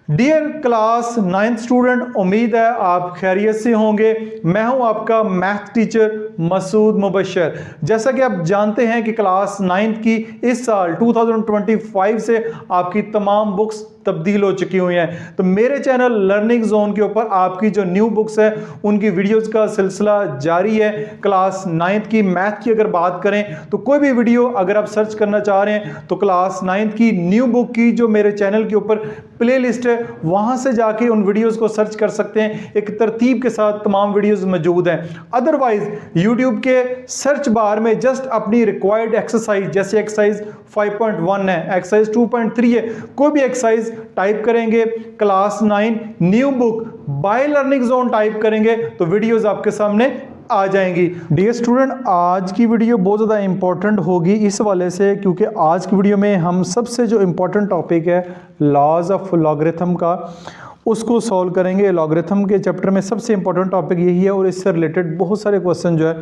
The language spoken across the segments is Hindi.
डियर क्लास 9th स्टूडेंट, उम्मीद है आप खैरियत से होंगे। मैं हूं आपका मैथ टीचर मसूद मुबशर। जैसा कि आप जानते हैं कि क्लास 9th की इस साल 2025 से आपकी तमाम बुक्स तब्दील हो चुकी हुई हैं। तो मेरे चैनल लर्निंग जोन के ऊपर आपकी जो न्यू बुक्स है उनकी वीडियोस का सिलसिला जारी है। क्लास 9th की मैथ की अगर बात करें तो कोई भी वीडियो अगर आप सर्च करना चाह रहे हैं तो क्लास 9th की न्यू बुक की जो मेरे चैनल के ऊपर प्लेलिस्ट है वहां से जाके उन वीडियोस को सर्च कर सकते हैं। एक तरतीब के साथ तमाम वीडियोस मौजूद हैं। अदरवाइज यूट्यूब के सर्च बार में जस्ट अपनी रिक्वायर्ड एक्सरसाइज, जैसे एक्सरसाइज 5.1 है, एक्सरसाइज 2.3 है, कोई भी एक्सरसाइज टाइप करेंगे, class 9 new book by learning zone type करेंगे तो वीडियोस आपके सामने आ जाएंगी। डियर स्टूडेंट, आज की वीडियो बहुत ज़्यादा इंपॉर्टेंट होगी इस वाले से, क्योंकि आज की वीडियो में हम सबसे जो इम्पोर्टेंट टॉपिक है लॉज ऑफ लॉगरिथम का उसको सॉल्व करेंगे। लॉगरिथम के चैप्टर में सबसे इंपॉर्टेंट टॉपिक यही है और इससे रिलेटेड बहुत सारे क्वेश्चन जो है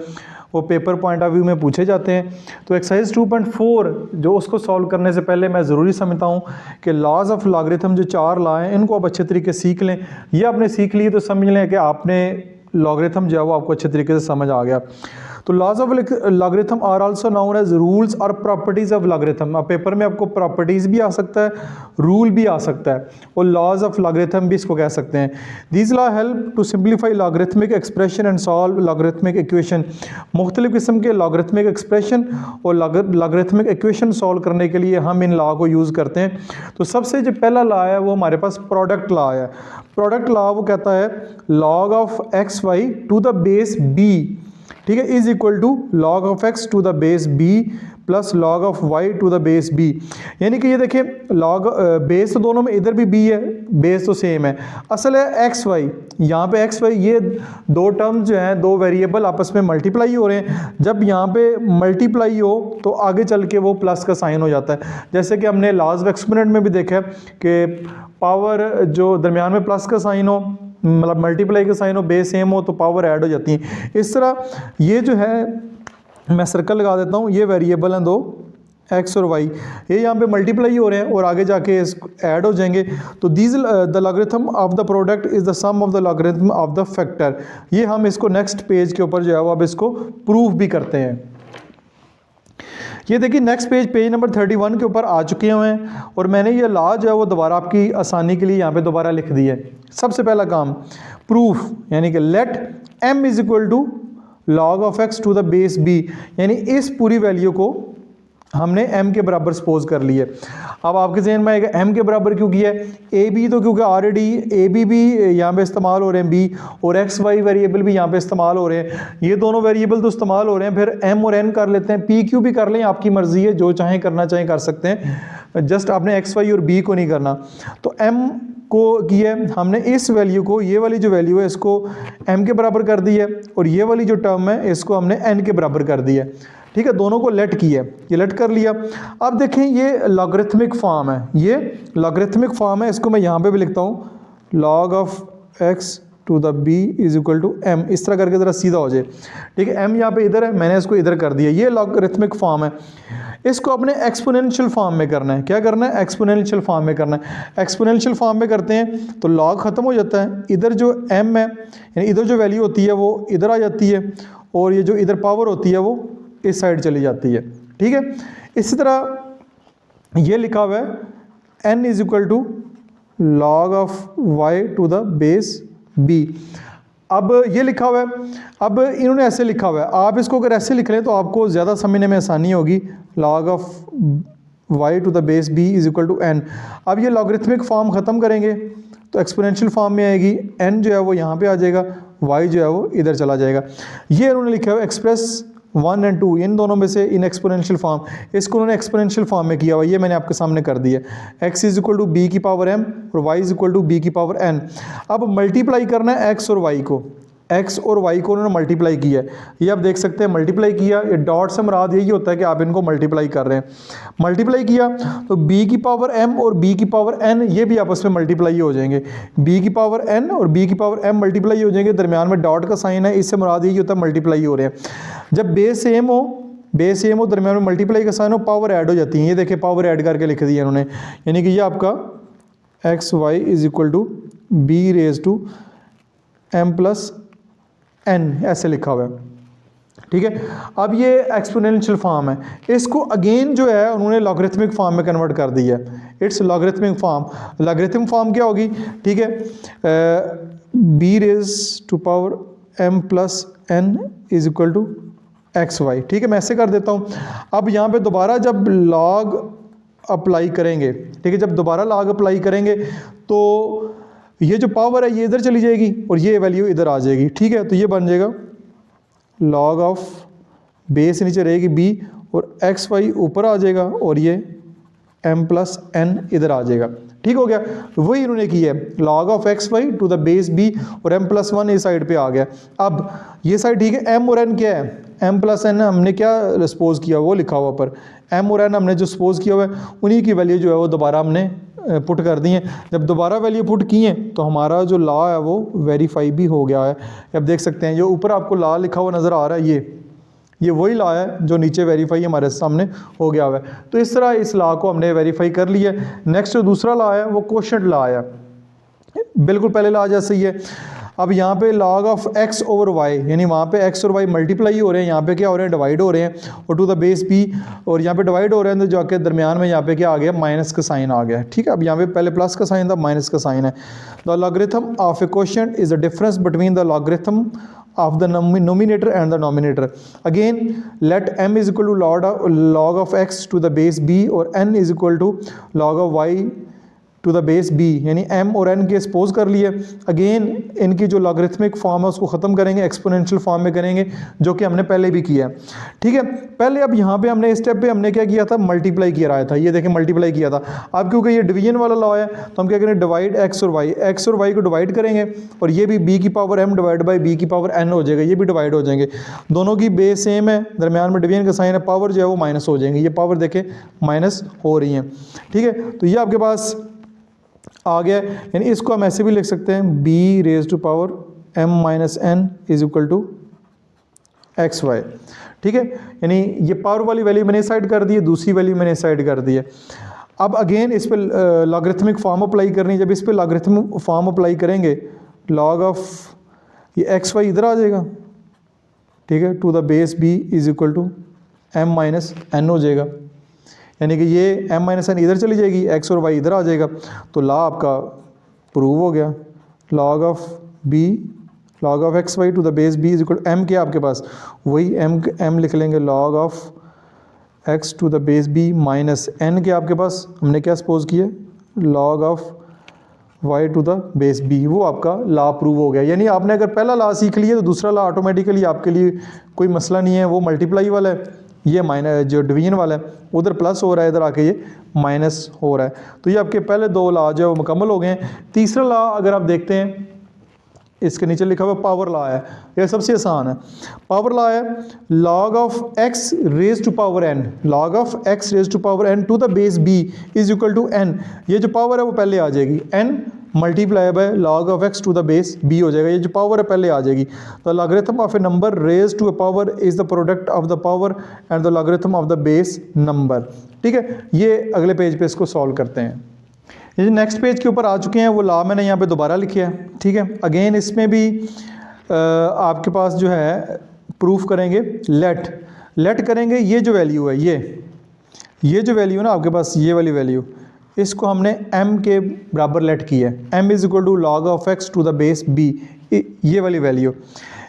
वो पेपर पॉइंट ऑफ व्यू में पूछे जाते हैं। तो एक्सरसाइज 2.4 जो उसको सॉल्व करने से पहले मैं ज़रूरी समझता हूँ कि लॉज ऑफ लॉगरिथम जो 4 लॉ हैं इनको आप अच्छे तरीके से सीख लें। ये आपने सीख लिए तो समझ लें कि आपने लॉगरिथम जो है वो आपको अच्छे तरीके से समझ आ गया। तो laws of logarithm are also known as rules और प्रॉपर्टीज ऑफ लॉगरिथम। अब पेपर में आपको प्रॉपर्टीज भी आ सकता है, रूल भी आ सकता है और लॉज ऑफ लॉगरिथम भी इसको कह सकते हैं। These law help to simplify logarithmic expression and solve logarithmic equation. मुख्तलिफ किस्म के लॉगरिथमिक एक्सप्रेशन और लॉगरिथमिक इक्वेशन सॉल्व करने के लिए हम इन लॉ को यूज़ करते हैं। तो सबसे जो पहला लॉ है वो हमारे पास प्रोडक्ट लॉ है। प्रोडक्ट लॉ वो कहता है log of x y to the base b, ठीक है, is equal to log of x to the base b plus log of y to the base b. यानी कि ये देखिए लॉग बेस तो दोनों में इधर भी बी है, बेस तो सेम है। असल है एक्स वाई, यहाँ पे एक्स वाई ये दो टर्म्स जो हैं, दो वेरिएबल आपस में मल्टीप्लाई हो रहे हैं। जब यहाँ पे मल्टीप्लाई हो तो आगे चल के वो प्लस का साइन हो जाता है। जैसे कि हमने लास्ट एक्सपेरिमेंट में भी देखा है कि पावर जो दरमियान में प्लस का साइन हो, मतलब मल्टीप्लाई का साइन हो, बेस सेम हो तो पावर ऐड हो जाती है। इस तरह ये जो है मैं सर्कल लगा देता हूँ, ये वेरिएबल हैं दो एक्स और वाई, ये यहाँ पे मल्टीप्लाई हो रहे हैं और आगे जाके ऐड हो जाएंगे। तो these the logarithm of the product is the sum of the logarithm of the factor. ये हम इसको नेक्स्ट पेज के ऊपर जो है वो अब इसको प्रूफ भी करते हैं। ये देखिए नेक्स्ट पेज, पेज नंबर 31 के ऊपर आ चुके हुए हैं और मैंने ये लॉ जो है वो दोबारा आपकी आसानी के लिए यहाँ पे दोबारा लिख दी है। सबसे पहला काम प्रूफ, यानी कि let m is equal to log of x to the base b, यानी इस पूरी वैल्यू को हमने m के बराबर सपोज कर लिया। अब आपके जहन में आएगा m के बराबर क्यों किया है? ए बी तो क्योंकि ऑलरेडी ए बी भी यहाँ पे इस्तेमाल हो रहे हैं b और एक्स वाई वेरिएबल भी यहाँ पे इस्तेमाल हो रहे हैं। ये दोनों वेरिएबल तो इस्तेमाल हो रहे हैं, फिर m और n कर लेते हैं, p q भी कर लें, आपकी मर्जी है, जो चाहें करना चाहें कर सकते हैं, जस्ट आपने एक्स वाई और b को नहीं करना। तो m को किया हमने, इस वैल्यू को, ये वाली जो वैल्यू है इसको m के बराबर कर दी है और ये वाली जो टर्म है इसको हमने n के बराबर कर दी है। ठीक है, दोनों को लेट किया, ये लेट कर लिया। अब देखें ये लॉगरिथमिक फॉर्म है, ये लॉगरिथमिक फॉर्म है, इसको मैं यहाँ पे भी लिखता हूँ log of x to the b is equal to m, इस तरह करके ज़रा सीधा हो जाए। ठीक है, m यहाँ पे इधर है, मैंने इसको इधर कर दिया, ये लॉगरिथमिक फॉर्म है। इसको अपने एक्सपोनेंशियल फॉर्म में करना है। क्या करना है? एक्सपोनेंशियल फॉर्म में करना है। एक्सपोनेंशियल फॉर्म में करते हैं तो लॉग ख़त्म हो जाता है, इधर जो m है यानी इधर जो वैल्यू होती है वो इधर आ जाती है और ये जो इधर पावर होती है वो इस साइड चली जाती है। ठीक है, इसी तरह ये लिखा हुआ है n is equal to log of y to the base b। अब ये लिखा हुआ है, अब इन्होंने ऐसे लिखा हुआ है, आप इसको अगर ऐसे लिख लें तो आपको ज़्यादा समझने में आसानी होगी। Log of y to the base b is equal to n। अब ये लॉगरिथमिक फॉर्म ख़त्म करेंगे तो एक्सपोनेंशियल फॉर्म में आएगी, n जो है वो यहाँ पे आ जाएगा, y जो है वो इधर चला जाएगा। ये उन्होंने लिखा हुआ एक्सप्रेस 1 और 2 इन दोनों में से इन एक्सपोनेंशियल फॉर्म, इसको उन्होंने एक्सपोनेंशियल फॉर्म में किया हुआ, ये मैंने आपके सामने कर दिया। x is equal to b की पावर m और y is equal to b की पावर n। अब मल्टीप्लाई करना है x और y को, x और y को उन्होंने मल्टीप्लाई किया है, ये आप देख सकते हैं मल्टीप्लाई किया। ये डॉट से मुराद यही होता है कि आप इनको मल्टीप्लाई कर रहे हैं। मल्टीप्लाई किया तो b की पावर m और b की पावर n ये भी आपस में मल्टीप्लाई हो जाएंगे। b की पावर n और b की पावर m मल्टीप्लाई हो जाएंगे, दरमियान में डॉट का साइन है, इससे मुराद यही होता है मल्टीप्लाई हो रहे हैं। जब बेस सेम हो दरमियान में मल्टीप्लाई का साइन हो, पावर ऐड हो जाती है। ये देखिए पावर ऐड करके लिख दी है उन्होंने, यानी कि ये आपका x y is equal to b raise to m plus n, ऐसे लिखा हुआ है। ठीक है, अब ये एक्सपोनेंशियल फॉर्म है, इसको अगेन जो है उन्होंने लॉगरिथमिक फॉर्म में कन्वर्ट कर दिया है। It's logarithmic form. Logarithmic form क्या होगी? ठीक है, b raise to power m plus n is equal to x y. ठीक है, मैं ऐसे कर देता हूँ। अब यहाँ पे दोबारा जब लॉग अप्लाई करेंगे, ठीक है, जब दोबारा लॉग अप्लाई करेंगे तो ये जो पावर है ये इधर चली जाएगी और ये वैल्यू इधर आ जाएगी। ठीक है, तो ये बन जाएगा लॉग ऑफ बेस नीचे रहेगी b और एक्स वाई ऊपर आ जाएगा और ये m प्लस n इधर आ जाएगा। ठीक हो गया, वही इन्होंने किया है, log of x y to the base b और m प्लस 1 इस साइड पे आ गया। अब ये साइड ठीक है, m और n क्या है? m प्लस n हमने क्या सपोज किया वो लिखा हुआ पर, m और n हमने जो सपोज किया हुआ है उन्हीं की वैल्यू जो है वो दोबारा हमने पुट कर दी है। जब दोबारा वैल्यू पुट की है तो हमारा जो लॉ है वो वेरीफाई भी हो गया है। अब देख सकते हैं जो ऊपर आपको लॉ लिखा हुआ नज़र आ रहा है, ये वही लॉ है जो नीचे वेरीफाई हमारे सामने हो गया हुआ है। तो इस तरह इस लॉ को हमने वेरीफाई कर लिया। नेक्स्ट जो दूसरा लॉ है वो कोशेंट लॉ है, बिल्कुल पहले लॉ जैसे ही है। अब यहाँ पे log of x over y, यानी वहाँ पे x और y मल्टीप्लाई हो रहे हैं, यहाँ पे क्या हो रहे हैं? डिवाइड हो रहे हैं, और टू द बेस b, और यहाँ पे डिवाइड हो रहे हैं तो जाके दरमियान में यहाँ पे क्या आ गया? माइनस का साइन आ गया। ठीक है, अब यहाँ पे पहले प्लस का साइन था, माइनस का साइन है। The logarithm of A quotient is the difference between the logarithm of the numerator and the denominator. Again, let m is equal to log of x to the base b or n is equal to log of y to the base b, यानी m और n के सपोज कर लिए। अगेन इनकी जो लॉगरिथमिक फॉर्म है उसको ख़त्म करेंगे, एक्सपोनेंशियल फॉर्म में करेंगे, जो कि हमने पहले भी किया है। ठीक है, पहले अब यहाँ पे हमने इस स्टेप पे हमने क्या किया था? मल्टीप्लाई किया रहा था, ये देखें मल्टीप्लाई किया था। अब क्योंकि ये डिवीजन वाला लॉ है तो हम क्या करेंगे? डिवाइड x और y को डिवाइड करेंगे और ये भी b की power m divide by b की पावर n हो जाएगा, ये भी डिवाइड हो जाएंगे। दोनों की बेस सेम है, दरमियान में डिवीजन का साइन है, पावर जो है वो माइनस हो जाएंगे, ये पावर देखें माइनस हो रही हैं। ठीक है, तो ये आपके पास आ गया, यानी इसको हम ऐसे भी लिख सकते हैं b raise to power m minus n is equal to x y. ठीक है, यानी ये पावर वाली वैल्यू मैंने साइड कर दी है, दूसरी वैल्यू मैंने साइड कर दी है। अब अगेन इस पर लॉगरिथमिक फॉर्म अप्लाई करनी है। जब इस पर लॉगरिथमिक फॉर्म अप्लाई करेंगे, लॉग ऑफ ये एक्स वाई इधर आ जाएगा, ठीक है, to the base b is equal to m minus n हो जाएगा, यानी कि ये m माइनस n इधर चली जाएगी, x और y इधर आ जाएगा, तो लॉ आपका प्रूव हो गया। Log of x y to the base b is equal to m, क्या आपके पास वही m लिख लेंगे, log of x to the base b minus n, के आपके पास हमने क्या सपोज किया? Log of y to the base b, वो आपका लॉ प्रूव हो गया। यानी आपने अगर पहला लॉ सीख लिया तो दूसरा लॉ ऑटोमेटिकली आपके लिए कोई मसला नहीं है, वो मल्टीप्लाई वाला है, ये माइनस जो डिवीजन वाला है उधर प्लस हो रहा है, इधर आके ये माइनस हो रहा है। तो ये आपके पहले दो लॉ जो है वो मुकम्मल हो गए हैं। तीसरा लॉ अगर आप देखते हैं, इसके नीचे लिखा हुआ पावर लॉ है, यह सबसे आसान है। पावर लॉ है log of x raise to power n, log of x raise to power n to the base b is equal to n। ये जो पावर है वो पहले आ जाएगी, n multiply by log of x to the base b हो जाएगा, ये जो पावर है पहले आ जाएगी। The logarithm of a number raise to a power is the product of the power and the logarithm of the base number. ठीक है, ये अगले पेज पे इसको सॉल्व करते हैं। ये नेक्स्ट पेज के ऊपर आ चुके हैं, वो लॉ मैंने यहाँ पे दोबारा लिखे है। ठीक है, अगेन इसमें भी आपके पास जो है प्रूफ करेंगे, लेट करेंगे। ये जो वैल्यू है, ये जो वैल्यू है ना आपके पास, ये वाली वैल्यू, इसको हमने m के बराबर लेट किया है, m is equal to log of x to the base b, ये वाली वैल्यू,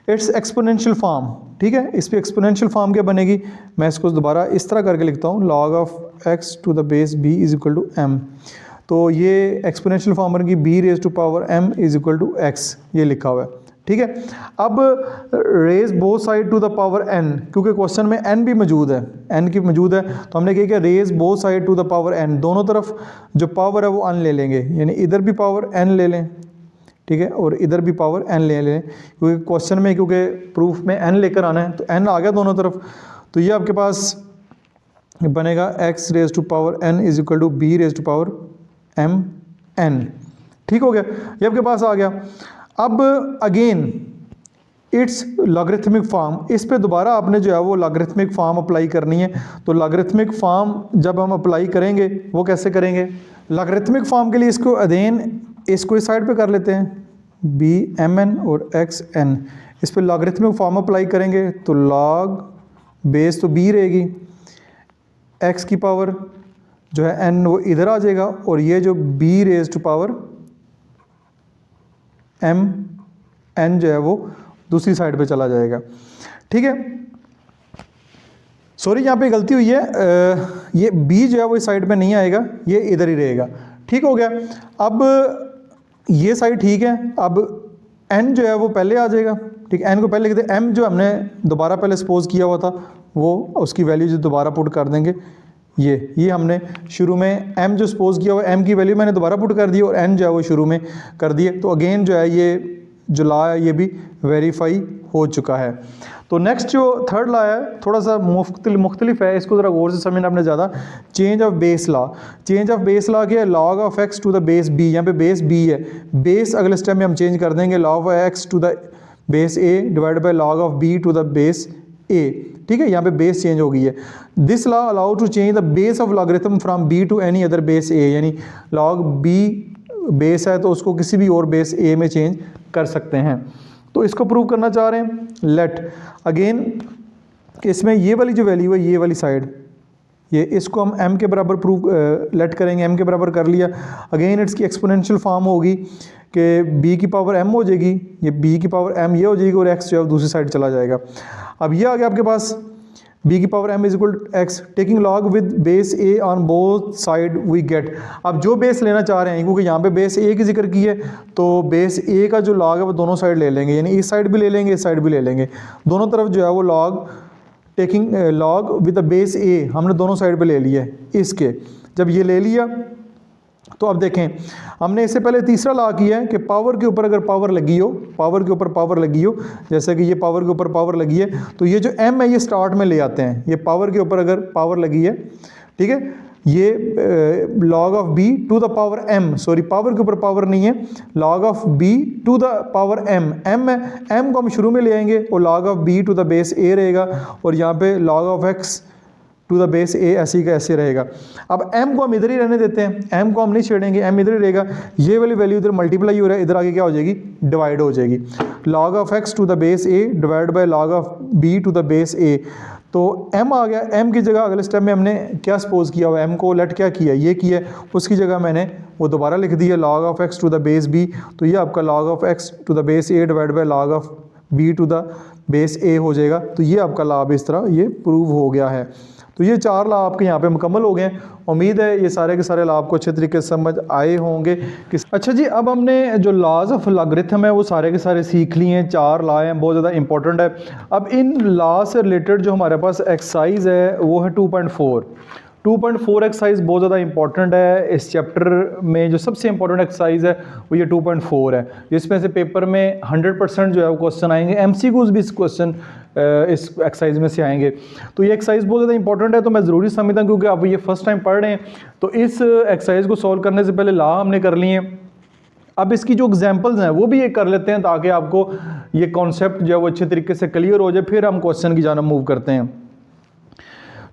इट्स एक्सपोनेंशियल फॉर्म। ठीक है, इस पर एक्सपोनेंशियल फॉर्म क्या बनेगी? मैं इसको दोबारा इस तरह करके लिखता हूँ, log of x to the base b is equal to m। तो ये एक्सपोनेंशियल फॉर्म बनेगी b raise to power m is equal to x, ये लिखा हुआ है। ठीक है, अब raise both side to the power n, क्योंकि क्वेश्चन में n भी मौजूद है, n की मौजूद है, तो हमने क्या किया? Raise both side to the power n, दोनों तरफ जो पावर है वो n ले लेंगे, यानी इधर भी पावर n ले लें, ठीक है, और इधर भी पावर n ले लें, क्योंकि क्वेश्चन में क्योंकि प्रूफ में n लेकर आना है, तो n आ गया दोनों तरफ। तो ये आपके पास बनेगा x raise to power n is equal to b raise to power m n। ठीक हो गया, ये आपके पास आ गया। अब अगेन इट्स लॉगरिथमिक फॉर्म, इस पे दोबारा आपने जो है वो लॉगरिथमिक फॉर्म अप्लाई करनी है। तो लॉगरिथमिक फॉर्म जब हम अप्लाई करेंगे वो कैसे करेंगे? लॉगरिथमिक फॉर्म के लिए इसको अगेन इसको इस साइड पे कर लेते हैं, बी एम एन और एक्स एन, इस पर लॉगरिथमिक फॉर्म अप्लाई करेंगे तो लॉग बेस तो बी रहेगी, एक्स की पावर जो है एन वो इधर आ जाएगा और ये जो b raise to power m n जो है वो दूसरी साइड पे चला जाएगा। ठीक है, सॉरी यहाँ पे गलती हुई है, ये बी जो है वो इस साइड पे नहीं आएगा, ये इधर ही रहेगा। ठीक हो गया। अब ये साइड ठीक है, अब एन जो है वो पहले आ जाएगा। ठीक, एन को पहले लिखते, एम जो हमने दोबारा पहले सपोज किया हुआ था वो उसकी वैल्यू जो दोबारा पुट कर देंगे, ये हमने शुरू में एम जो सपोज किया हुआ एम की वैल्यू मैंने दोबारा पुट कर दी और एन जो है वो शुरू में कर दिए, तो अगेन जो है ये जो ला है ये भी वेरीफाई हो चुका है। तो नेक्स्ट जो थर्ड ला है थोड़ा सा मुख्तलिफ है, इसको ज़रा गौर से समझना आपने ज़्यादा। Change of base law, change of base law क्या है, log of x to the base b, यहाँ पे बेस बी है, बेस अगले स्टेप में हम चेंज कर देंगे log of x to the base a divide by log of b to the base a. ठीक है, यहाँ पे बेस चेंज हो गई है। This law allow to change the base of logarithm from B to any other base ए, यानी लॉग बी बेस है तो उसको किसी भी और बेस ए में चेंज कर सकते हैं। तो इसको प्रूव करना चाह रहे हैं, लेट अगेन इसमें ये वाली जो वैल्यू है ये वाली साइड, ये इसको हम m के बराबर प्रूव लेट करेंगे, m के बराबर कर लिया। अगेन इट्स की एक्सपोनेंशियल फॉर्म होगी कि b की पावर m हो जाएगी, ये b की पावर m ये हो जाएगी और x जो है दूसरी साइड चला जाएगा। अब ये आ गया आपके पास b की power m is equal to x, taking log with base a on both side we get. अब जो बेस लेना चाह रहे हैं, क्योंकि यहाँ पे बेस a की जिक्र की है तो बेस a का जो लॉग है वो दोनों साइड ले लेंगे, यानी इस साइड भी ले लेंगे इस साइड भी ले लेंगे, दोनों तरफ जो है वो log taking log with the base a हमने दोनों साइड पे ले लिया है इसके। जब ये ले लिया तो अब देखें हमने इससे पहले तीसरा लॉ किया है कि पावर के ऊपर अगर पावर लगी हो, पावर के ऊपर पावर लगी हो, जैसे कि ये पावर के ऊपर पावर लगी है तो ये जो m है ये स्टार्ट में ले आते हैं, ये पावर के ऊपर अगर पावर लगी है, ठीक है, ये log of b to the power m, sorry power के ऊपर पावर नहीं है, log of b to the power m, m है, m को हम शुरू में ले आएंगे और log of b to the base a रहेगा और यहाँ पे log of x to the base a ऐसे का ऐसे रहेगा। अब m को हम इधर ही रहने देते हैं, m को हम नहीं छेड़ेंगे, m इधर ही रहेगा, ये वाली वैल्यू इधर मल्टीप्लाई हो रहा है, इधर आगे क्या हो जाएगी, डिवाइड हो जाएगी, log of x to the base a divide by log of b to the base a। तो m आ गया, m की जगह अगले स्टेप में हमने क्या सपोज किया हुआ, m को लेट क्या किया, ये किया, उसकी जगह मैंने वो दोबारा लिख दिया log of x to the base b, तो ये आपका log of x to the base a divide by log of b to the base a हो जाएगा। तो ये आपका लाभ इस तरह ये प्रूव हो गया है। तो ये चार लाभ आपके यहाँ पे मुकम्मल हो गए हैं। उम्मीद है ये सारे के सारे लाभ को अच्छे तरीके से समझ आए होंगे। अच्छा जी, अब हमने जो लॉज ऑफ लॉगरिथम है वो सारे के सारे सीख लिए हैं, चार लॉ हैं, बहुत ज़्यादा इंपॉर्टेंट है। अब इन लॉ से रिलेटेड जो हमारे पास एक्सरसाइज है वो है 2.4 एक्सरसाइज बहुत ज़्यादा इंपॉर्टेंट है। इस चैप्टर में जो सबसे इंपॉर्टेंट एक्सरसाइज है वो ये 2.4 है, जिसमें से पेपर में 100% जो है वो क्वेश्चन आएंगे, MCQs भी इस क्वेश्चन इस एक्सरसाइज में से आएंगे। तो ये एक्सरसाइज बहुत ज़्यादा इंपॉर्टेंट है, तो मैं ज़रूरी समझता हूँ क्योंकि आप ये फर्स्ट टाइम पढ़ रहे हैं। तो इस एक्सरसाइज को सॉल्व करने से पहले लॉ हमने कर लिए हैं, अब इसकी जो एग्जांपल्स हैं वो भी ये कर लेते हैं ताकि आपको ये कॉन्सेप्ट जो है वो अच्छे तरीके से क्लियर हो जाए, फिर हम क्वेश्चन की जानब मूव करते हैं।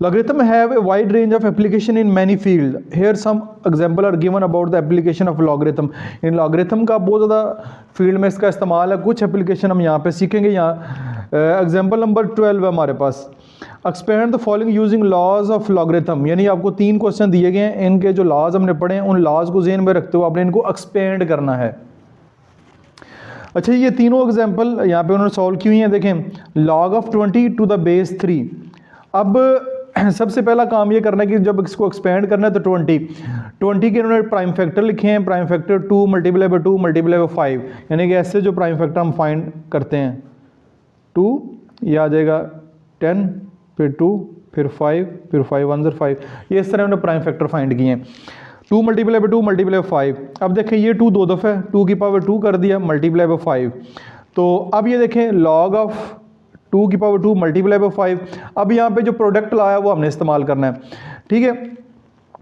Logarithm have a wide range of application in many field. Here some example are given about the application of logarithm. In logarithm का बहुत ज़्यादा फील्ड में इसका इस्तेमाल है, कुछ एप्लीकेशन हम यहाँ पे सीखेंगे। यहाँ एग्जाम्पल नंबर 12 है हमारे पास, expand the following using laws of logarithm, यानी आपको 3 क्वेश्चन दिए गए हैं, इनके जो लॉज हमने पढ़े हैं उन लॉज को ज़हन में रखते हुए आपने इनको एक्सपेंड करना है। अच्छा, ये तीनों एग्जाम्पल यहाँ पे उन्होंने सॉल्व की हुई हैं। देखें, log of 20 to the base 3। अब सबसे पहला काम ये करना है कि जब इसको एक्सपेंड करना है तो 20 के इन्होंने प्राइम फैक्टर लिखे हैं, prime factor 2 multiply by 2 multiply by 5, यानी कि ऐसे जो प्राइम फैक्टर हम फाइंड करते हैं, 2 ये आ जाएगा 10 फिर 2 फिर 5 फिर 5 1 5, ये इस तरह उन्होंने प्राइम फैक्टर फाइंड किए हैं। 2 मल्टीप्लाई बाई 2 मल्टीप्लाई बाई 5। अब देखें ये 2 दो दफ़े 2 की पावर 2 कर दिया मल्टीप्लाई बाई 5। तो अब ये देखें लॉग ऑफ 2 की पावर 2 मल्टीप्लाई बाई 5। अब यहाँ पे जो प्रोडक्ट लाया वो हमने इस्तेमाल करना है, ठीक है।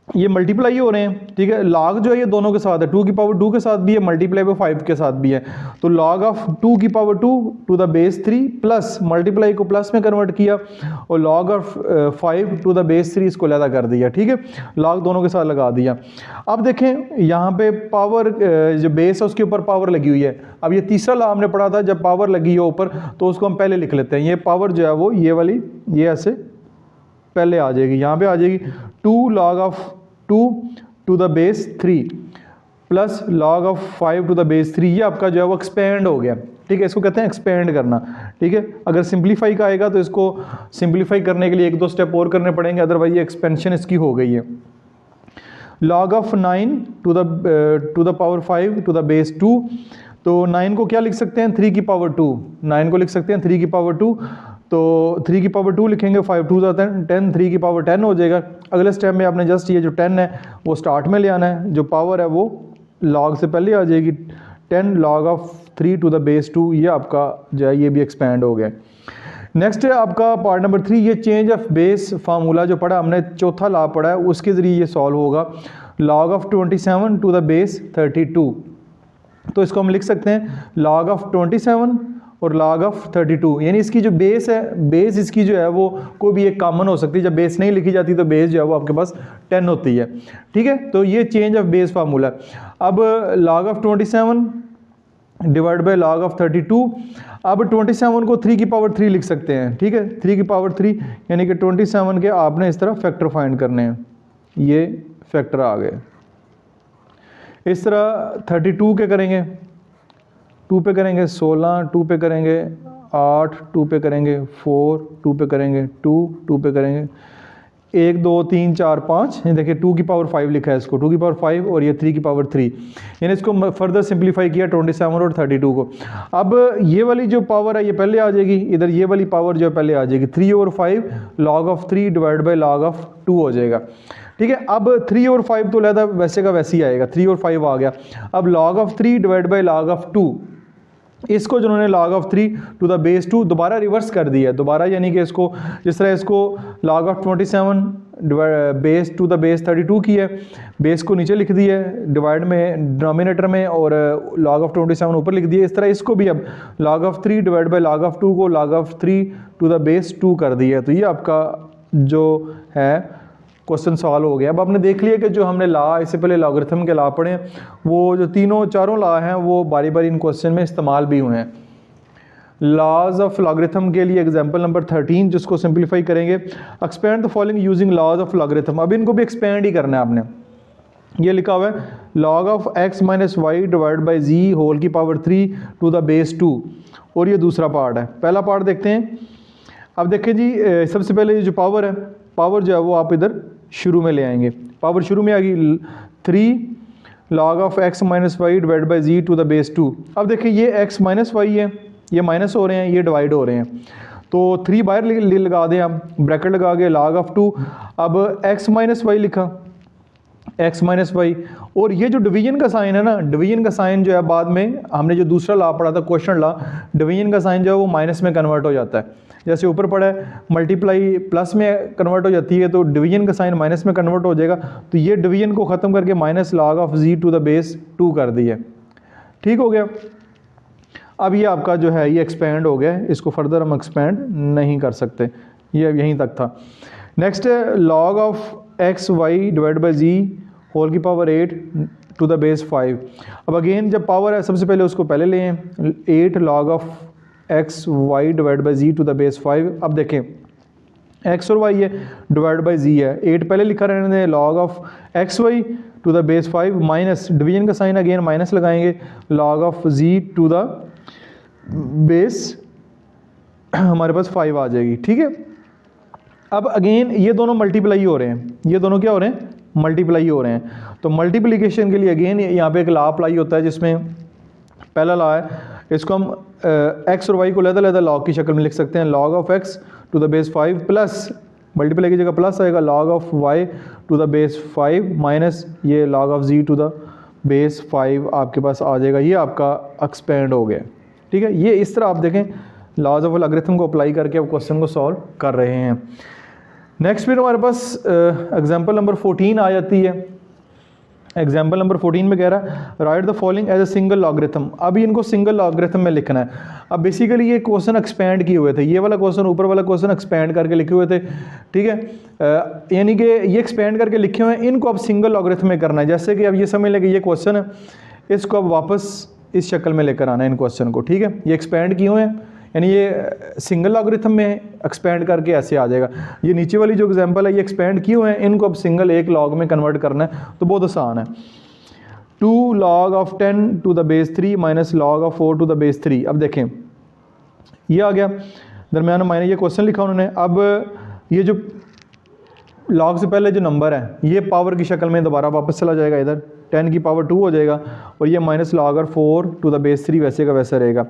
ये मल्टीप्लाई हो रहे हैं, ठीक है। लॉग जो है ये दोनों के साथ है, 2 की पावर 2 के साथ भी है, मल्टीप्लाई बाय 5 के साथ भी है। तो लॉग ऑफ 2 की power 2 to the base 3 plus multiply को प्लस में कन्वर्ट किया और log of 5 to the base 3 इसको अलग कर दिया, ठीक है। लॉग दोनों के साथ लगा दिया। अब देखें यहाँ पे पावर जो बेस है उसके ऊपर पावर लगी हुई है। अब ये तीसरा लॉ हमने पढ़ा था, जब पावर लगी हो ऊपर तो उसको हम पहले लिख लेते हैं। ये पावर जो है वो ये वाली ये ऐसे पहले आ जाएगी, यहाँ पे आ जाएगी 2 log of 2 to the base 3 plus log of 5 to the base 3। ये आपका जो है वो एक्सपेंड हो गया, ठीक है। इसको कहते हैं एक्सपेंड करना, ठीक है। अगर सिंप्लीफाई का आएगा तो इसको सिंप्लीफाई करने के लिए 1-2 स्टेप और करने पड़ेंगे, अदरवाइज ये एक्सपेंशन इसकी हो गई है। log of 9 to the power 5 to the base 2, तो 9 को क्या लिख सकते हैं, 3 की पावर 2। 9 को लिख सकते हैं 3 की पावर 2, तो 3 की पावर 2 लिखेंगे, 5 2 10, 3 की पावर 10 हो जाएगा। अगले स्टेप में आपने जस्ट ये जो 10 है वो स्टार्ट में ले आना है, जो पावर है वो लॉग से पहले आ जाएगी, 10 log of 3 to the base 2। ये आपका जो है ये भी एक्सपेंड हो गया। नेक्स्ट है आपका पार्ट नंबर 3, ये चेंज ऑफ बेस फार्मूला जो पढ़ा हमने, चौथा लॉ पढ़ा है, उसके ज़रिए ये सॉल्व होगा। log of 27 to the base 32, तो इसको हम लिख सकते हैं log of 27 और log of 32, यानी इसकी जो बेस है, बेस इसकी जो है वो कोई भी एक कॉमन हो सकती है। जब बेस नहीं लिखी जाती तो बेस जो है वो आपके पास 10 होती है, ठीक है। तो ये चेंज ऑफ बेस फार्मूला। अब log of 27 divide by log of 32, अब 27 को 3 की पावर 3 लिख सकते हैं, ठीक है। 3 की पावर 3 यानी कि 27 के आपने इस तरह फैक्टर फाइंड करने हैं, ये फैक्टर आ गए। इस तरह 32 के करेंगे, 2 पे करेंगे 16, 2 पे करेंगे 8, 2 पे करेंगे 4, 2 पे करेंगे 2, 2 पे करेंगे 1 2 3 4 5। ये देखिए 2 की पावर 5 लिखा है इसको, 2 की पावर 5 और ये 3 की पावर 3, यानी इसको फर्दर सिंप्लीफाई किया 27 और 32 को। अब ये वाली जो पावर है ये पहले आ जाएगी, इधर ये वाली पावर जो है पहले आ जाएगी, 3 और 5 log of 3 divide by log of 2 हो जाएगा, ठीक है। अब 3 और 5 तो लहदा वैसे का वैसे ही आएगा, 3 और 5 आ गया। अब log of 3 divide by log of 2, इसको जिन्होंने log of 3 to the base 2 दोबारा रिवर्स कर दिया, दोबारा यानी कि इसको जिस तरह इसको log of 27 base to the base 32 की है, बेस को नीचे लिख दिया है डिवाइड में डिनोमिनेटर में, और log of 27 ऊपर लिख दिया। इस तरह इसको भी अब log of 3 divide by log of 2 को log of 3 to the base 2 कर दिया। तो ये आपका जो है क्वेश्चन सॉल्व हो गया। अब आपने देख लिया कि जो हमने लॉ इससे पहले लॉगरिथम के लॉ पढ़े हैं, वो जो तीनों चारों लॉ हैं वो बारी बारी इन क्वेश्चन में इस्तेमाल भी हुए हैं। लॉज ऑफ लॉगरिथम के लिए एग्जांपल नंबर 13, जिसको सिंप्लीफाई करेंगे, expand the following using laws of logarithm. अब इनको भी एक्सपेंड ही करना है आपने। ये लिखा हुआ है log of x minus y divide by ji whole की पावर 3 टू द बेस 2, और ये दूसरा पार्ट है। पहला पार्ट देखते हैं। अब देखें जी, सबसे पहले ये जो पावर है, पावर जो है वो आप इधर शुरू में ले आएंगे। पावर शुरू में आ गई 3 log of x minus y divide by z to the base 2। अब देखिए ये x माइनस वाई है, ये माइनस हो रहे हैं, ये डिवाइड हो रहे हैं, तो 3 बाहर लगा दें आप, ब्रैकेट लगा के log of 2। अब x माइनस वाई लिखा, x माइनस वाई, और ये जो डिवीजन का साइन है ना, डिवीजन का साइन जो है बाद में हमने जो दूसरा लॉ पढ़ा था क्वेश्चन लॉ, डिवीजन का साइन जो है वो माइनस में कन्वर्ट हो जाता है। जैसे ऊपर पढ़ा है मल्टीप्लाई प्लस में कन्वर्ट हो जाती है, तो डिवीजन का साइन माइनस में कन्वर्ट हो जाएगा। तो ये डिवीजन को ख़त्म करके minus log of z to the base 2 कर दिया, ठीक हो गया। अब ये आपका जो है ये एक्सपेंड हो गया, इसको फर्दर हम एक्सपेंड नहीं कर सकते, ये अब यहीं तक था। नेक्स्ट है log of x y divide by ji whole की पावर 8 टू द बेस 5। अब अगेन जब पावर है सबसे पहले उसको पहले लें, 8 log of x y divide by z to the base 5। अब देखें x और y है डिवाइड बाई जी है, 8 पहले लिखा रहने दें, log of x y to the base 5 minus division का साइन अगेन माइनस लगाएंगे, log of z to the base हमारे पास 5 आ जाएगी, ठीक है। अब अगेन ये दोनों मल्टीप्लाई हो रहे हैं, ये दोनों क्या हो रहे हैं, मल्टीप्लाई हो रहे हैं। तो मल्टीप्लिकेशन के लिए अगेन यहाँ पे एक लॉ अप्लाई होता है, जिसमें पहला लॉ है, इसको हम x और y को अलग-अलग लॉग की शक्ल में लिख सकते हैं। log of x to the base 5 plus multiply की जगह प्लस आएगा log of y to the base 5 minus ये log of z to the base 5 आपके पास आ जाएगा। ये आपका एक्सपेंड हो गया, ठीक है। ये इस तरह आप देखें लॉज ऑफ लॉगरिथम को अप्लाई करके आप क्वेश्चन को सॉल्व कर रहे हैं। नेक्स्ट फिर हमारे पास एग्जाम्पल नंबर 14 आ जाती है। एग्जाम्पल नंबर 14 में कह रहा है write the following as a single logarithm. अभी इनको सिंगल लॉगरिथम में लिखना है। अब बेसिकली ये क्वेश्चन एक्सपेंड किए हुए थे, ये वाला क्वेश्चन ऊपर वाला क्वेश्चन एक्सपेंड करके लिखे हुए थे, ठीक है। यानी कि ये एक्सपेंड करके लिखे हुए हैं, इनको अब सिंगल लॉगरिथम में करना है। जैसे कि अब ये समझ लें कि ये क्वेश्चन है, इसको अब वापस इस शक्ल में लेकर आना है इन क्वेश्चन को, ठीक है। ये एक्सपेंड किए हुए हैं, यानी ये सिंगल लॉगरिथम में एक्सपेंड करके ऐसे आ जाएगा। ये नीचे वाली जो एग्जांपल है ये एक्सपेंड किए हुए हैं, इनको अब सिंगल एक लॉग में कन्वर्ट करना है, तो बहुत आसान है। 2 log of 10 to the base 3 minus log of 4 to the base 3। अब देखें ये आ गया दरम्यान में, ये क्वेश्चन लिखा उन्होंने। अब ये जो लॉग से पहले जो नंबर है ये पावर की शक्ल में दोबारा वापस चला जाएगा, इधर 10 की पावर 2 हो जाएगा, और ये माइनस log और 4 टू द बेस 3 वैसे का वैसा रहेगा।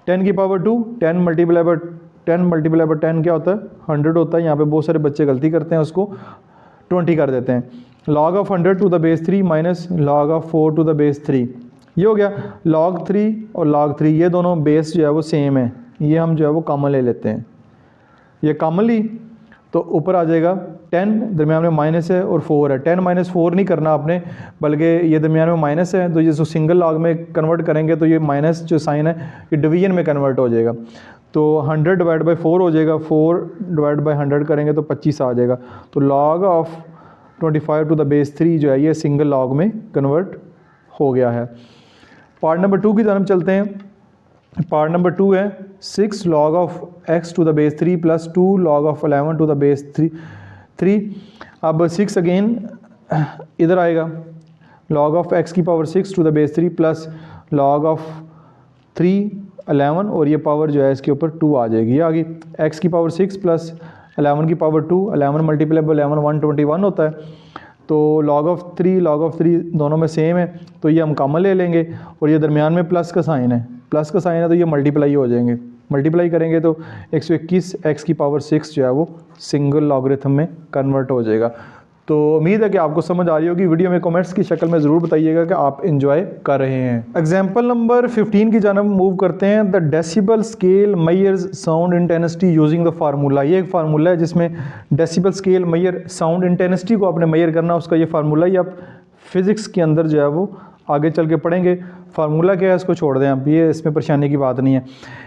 10 की पावर 2, 10 मल्टीप्लाई बाय 10 क्या होता है 100 होता है। यहाँ पे बहुत सारे बच्चे गलती करते हैं, उसको 20 कर देते हैं। log of 100 to the base 3 minus log of 4 to the base 3, ये हो गया। log 3 और log 3 ये दोनों बेस जो है वो सेम है, ये हम जो है वो कॉमन ले लेते हैं। ये कॉमन ली तो ऊपर आ जाएगा 10, दरमियान में माइनस है और 4 है। 10 माइनस 4 नहीं करना आपने, बल्कि ये दरमियान में माइनस है, तो ये जो सिंगल लॉग में कन्वर्ट करेंगे तो ये माइनस जो साइन है ये डिवीजन में कन्वर्ट हो जाएगा। तो 100 डिवाइड बाई 4 हो जाएगा, 4 डिवाइड बाई 100 करेंगे तो 25 आ जाएगा। तो log of 25 to the base 3 जो है ये सिंगल लॉग में कन्वर्ट हो गया है। पार्ट नंबर 2 की तरफ चलते हैं। पार्ट नंबर 2 है 6 log of x to the base 3 plus 2 log of 11 to the base 3। अब 6 अगेन इधर आएगा, log ऑफ x की power 6 to the base 3 plus log of 3 11, और ये पावर जो है इसके ऊपर 2 आ जाएगी। ये आ गई x की पावर 6 प्लस 11 की पावर 2, 11 मल्टीप्लाई बाय 11 121 होता है। तो log ऑफ 3 दोनों में सेम है, तो ये हम कॉमन ले लेंगे, और ये दरमियान में प्लस का साइन है, प्लस का साइन है तो ये मल्टीप्लाई हो जाएंगे। मल्टीप्लाई करेंगे तो 121 x की पावर 6 जो है वो सिंगल लॉगरिथम में कन्वर्ट हो जाएगा। तो उम्मीद है कि आपको समझ आ रही होगी। वीडियो में कमेंट्स की शक्ल में ज़रूर बताइएगा कि आप एंजॉय कर रहे हैं। एग्जाम्पल नंबर 15 की जानब मूव करते हैं। The decibel scale measures sound intensity using the formula. ये एक फार्मूला है जिसमें decibel scale major sound intensity को आपने मेजर करना, उसका ये फार्मूला ही आप फिज़िक्स के अंदर जो है वो आगे चल के पढ़ेंगे। फार्मूला क्या है इसको छोड़ दें आप, ये इसमें परेशानी की बात नहीं है।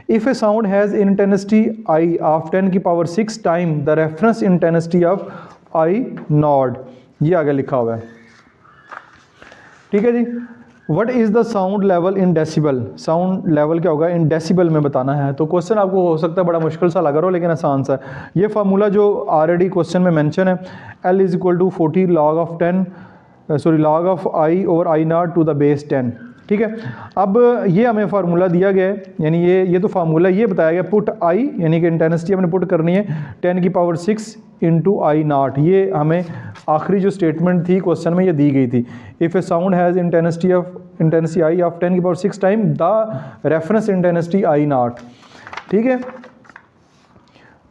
If a sound has intensity I of 10 की power 6 time the reference intensity of I not, ये आगे लिखा हुआ है, ठीक है जी। What is the sound level in decibel. Sound level क्या होगा इन डेसिबल में बताना है। तो क्वेश्चन आपको हो सकता है बड़ा मुश्किल सा लगा रहा हो, लेकिन आसान सा है। ये फार्मूला जो ऑलरेडी क्वेश्चन में मेंशन है, L is equal to 40 log of I over I naught to the base 10, ठीक है। अब ये हमें फार्मूला दिया गया है, यानी ये तो फार्मूला ये बताया गया, पुट आई यानी कि इंटेंसिटी हमने पुट करनी है 10 की पावर 6 इंटू आई नॉट। ये हमें आखिरी जो स्टेटमेंट थी क्वेश्चन में ये दी गई थी। If a sound has intensity I of 10 की power 6 time the reference intensity I not, ठीक है।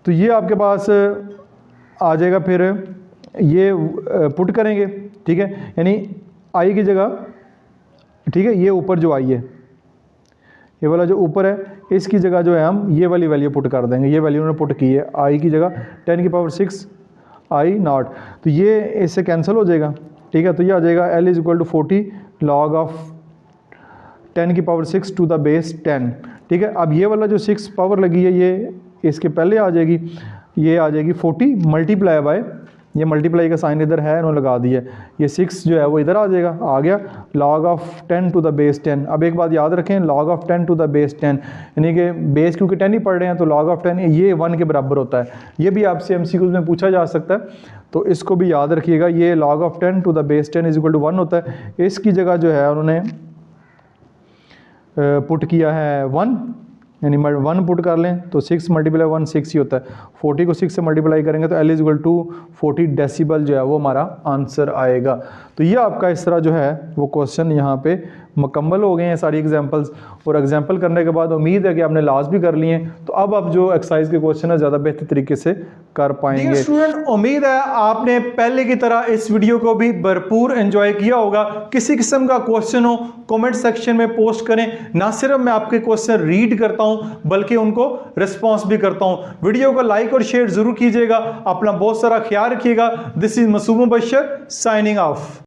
तो ये आपके पास आ जाएगा, फिर ये पुट करेंगे, ठीक है, यानी आई की जगह, ठीक है, ये ऊपर जो आई है, ये वाला जो ऊपर है, इसकी जगह जो है हम ये वाली वैल्यू पुट कर देंगे। ये वैल्यू उन्होंने पुट की है आई की जगह 10 की पावर 6 आई नॉट, तो ये इससे कैंसिल हो जाएगा, ठीक है। तो ये आ जाएगा L is equal to 40 log of 10 की पावर 6 टू द बेस 10, ठीक है। अब ये वाला जो 6 पावर लगी है ये इसके पहले आ जाएगी, ये आ जाएगी 40 मल्टीप्लाई बाय, ये मल्टीप्लाई का साइन इधर है इन्होंने लगा दिया, ये 6 जो है वो इधर आ जाएगा, आ गया log of 10 to the base 10। अब एक बात याद रखें, log of 10 to the base 10 यानी कि बेस क्योंकि 10 ही पढ़ रहे हैं, तो log ऑफ 10 ये 1 के बराबर होता है। ये भी आपसे MCQs में पूछा जा सकता है, तो इसको भी याद रखिएगा। ये log of 10 to the base 10 is equal to 1 होता है। इसकी जगह जो है उन्होंने पुट किया है 1, यानी 1 पुट कर लें तो 6 मल्टीप्लाई 1 6 ही होता है। 40 को 6 से मल्टीप्लाई करेंगे तो L is equal to 40 decibel जो है वो हमारा आंसर आएगा। तो ये आपका इस तरह जो है वो क्वेश्चन यहाँ पे मुकम्मल हो गए हैं सारी एग्जांपल्स, और एग्जांपल करने के बाद उम्मीद है कि आपने लास्ट भी कर लिए हैं, तो अब आप जो एक्सरसाइज के क्वेश्चन है ज़्यादा बेहतर तरीके से कर पाएंगे। स्टूडेंट, उम्मीद है आपने पहले की तरह इस वीडियो को भी भरपूर एंजॉय किया होगा। किसी किस्म का क्वेश्चन हो कमेंट सेक्शन में पोस्ट करें, ना सिर्फ मैं आपके क्वेश्चन रीड करता हूं बल्कि उनको रिस्पॉन्स भी करता हूं। वीडियो को लाइक और शेयर जरूर कीजिएगा। अपना बहुत सारा ख्याल रखिएगा। This is Masood Mubashir signing of.